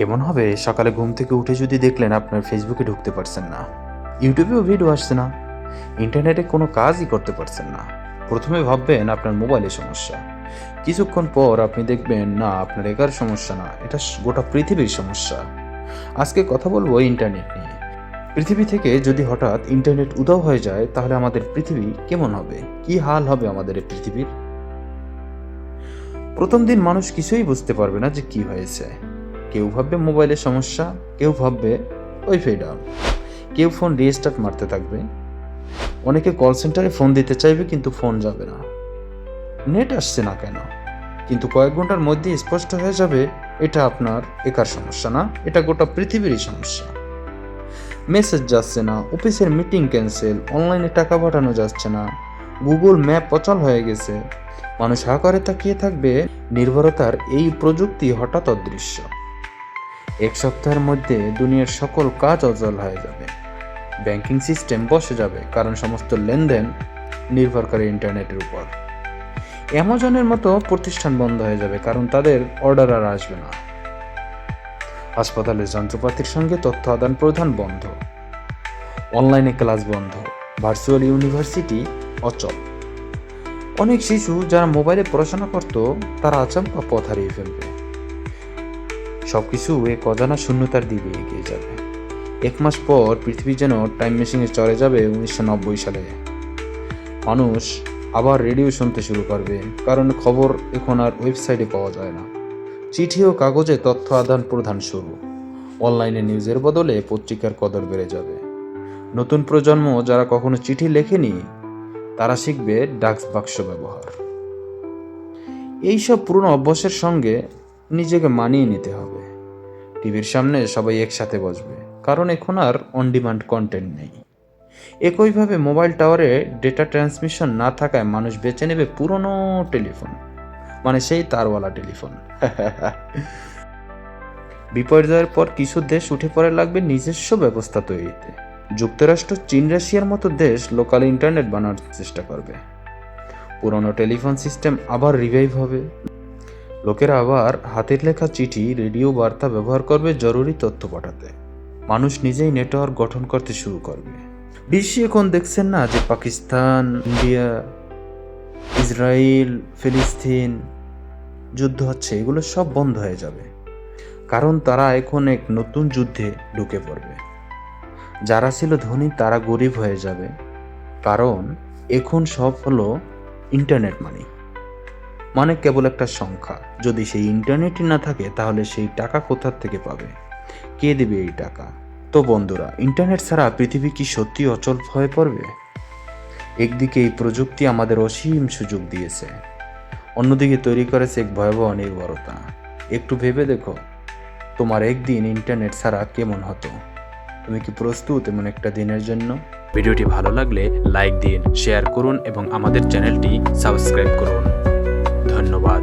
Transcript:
কেমন হবে সকালে ঘুম থেকে উঠে যদি দেখলেন আপনার ফেসবুকে ঢুকতে পারছেন না, ইউটিউবেও ভিডিও আসছে না, ইন্টারনেটে কোনো কাজই করতে পারছেন না। প্রথমে ভাববেন আপনার মোবাইলের সমস্যা, কিছুক্ষণ পর আপনি দেখবেন না আপনার একার সমস্যা না, এটা গোটা পৃথিবীর সমস্যা। আজকে কথা বলবো ইন্টারনেট নিয়ে। পৃথিবী থেকে যদি হঠাৎ ইন্টারনেট উধাও হয়ে যায় তাহলে আমাদের পৃথিবী কেমন হবে, কি হাল হবে আমাদের এই পৃথিবীর। প্রথম দিন মানুষ কিছুই বুঝতে পারবে না যে কি হয়েছে। কেউ ভাববে মোবাইলের সমস্যা, কেউ ভাববে ওয়াইফাই ডাউন, কেউ ফোন রিস্টার্ট মারতে থাকবে। অনেকে কল সেন্টারে ফোন দিতে চাইবে কিন্তু ফোন যাবে না, নেট আসছে না কেন। কিন্তু কয়েক ঘন্টার মধ্যে স্পষ্ট হয়ে যাবে এটা আপনার একার সমস্যা না, এটা গোটা পৃথিবীরই সমস্যা। মেসেজ যাচ্ছে না, অফিসের মিটিং ক্যান্সেল, অনলাইনে টাকা পাঠানো যাচ্ছে না, গুগল ম্যাপ অচল হয়ে গেছে। মানুষ হা করে তাকিয়ে থাকবে, নির্ভরতার এই প্রযুক্তি হঠাৎ অদৃশ্য। এক সপ্তাহের মধ্যে দুনিয়ার সকল কাজ অচল হয়ে যাবে, ব্যাংকিং সিস্টেম বসে যাবে, কারণ সমস্ত লেনদেন নির্ভর করে ইন্টারনেটের উপর। অ্যামাজনের মতো প্রতিষ্ঠান বন্ধ হয়ে যাবে, কারণ তাদের অর্ডার আর আসবে না। হাসপাতালের যন্ত্রপাতির সঙ্গে তথ্য আদান প্রদান বন্ধ, অনলাইনে ক্লাস বন্ধ, ভার্চুয়াল ইউনিভার্সিটি অচল। অনেক শিশু যারা মোবাইলে পড়াশোনা করত তারা আচমকা পথ হারিয়ে ফেলবে। সবকিছু এক অজানা শূন্যতার দিকে এগিয়ে যাবে। এক মাস পর পৃথিবী যেন টাইম মেশিনে চলে যাবে 1990 সালে। মানুষ আবার রেডিও শুনতে শুরু করবে, কারণ খবর এখন আর ওয়েবসাইটে পাওয়া যায় না। চিঠি ও কাগজে তথ্য আদান প্রদান শুরু। অনলাইনে নিউজের বদলে পত্রিকার কদর বেড়ে যাবে। নতুন প্রজন্ম যারা কখনো চিঠি লেখেনি তারা শিখবে ডাক বাক্স ব্যবহার। এইসব পুরনো অভ্যাসের সঙ্গে নিজেকে মানিয়ে নিতে হবে। টিভির সামনে সবাই একসাথে বসবে, কারণ এখন আর অন ডিমান্ড কন্টেন্ট নেই। একইভাবে মোবাইল টাওয়ারে ডেটা ট্রান্সমিশন না থাকায় মানুষ বেছে নেবে পুরনো টেলিফোন, মানে সেই তারওয়ালা টেলিফোন। বিপর্যয়ের পর কিছু দেশ উঠে পড়ে লাগবে নিজস্ব ব্যবস্থা তৈরিতে। যুক্তরাষ্ট্র, চীন, রাশিয়ার মতো দেশ লোকাল ইন্টারনেট বানানোর চেষ্টা করবে। পুরনো টেলিফোন সিস্টেম আবার রিভাইভ হবে। লোকেরা আবার হাতের লেখা চিঠি, রেডিও বার্তা ব্যবহার করবে জরুরি তথ্য পাঠাতে। মানুষ নিজেই নেটওয়ার্ক গঠন করতে শুরু করবে। বিশ্বে এখন দেখছেন না যে পাকিস্তান, ইন্ডিয়া, ইসরায়েল, ফিলিস্তিন যুদ্ধ হচ্ছে, এগুলো সব বন্ধ হয়ে যাবে, কারণ তারা এখন এক নতুন যুদ্ধে ঢুকে পড়বে। যারা ছিল ধনী তারা গরিব হয়ে যাবে, কারণ এখন সব হলো ইন্টারনেট মানি, মানে কেবল একটা সংখ্যা। যদি সেই ইন্টারনেটই না থাকে তাহলে সেই টাকা কোথা থেকে পাবে, কে দেবে এই টাকা? তো বন্ধুরা, ইন্টারনেট ছাড়া পৃথিবী কি সত্যি অচল হয়ে পড়বে? একদিকে এই প্রযুক্তি আমাদের অসীম সুযোগ দিয়েছে, অন্যদিকে তৈরি করেছে এক ভয়াবহ নির্ভরতা। একটু ভেবে দেখো, তোমার একদিন ইন্টারনেট ছাড়া কেমন হতো? তুমি কি প্রস্তুত এমন একটা দিনের জন্য? ভিডিওটি ভালো লাগলে লাইক দিন, শেয়ার করুন এবং আমাদের চ্যানেলটি সাবস্ক্রাইব করুন। ধন্যবাদ।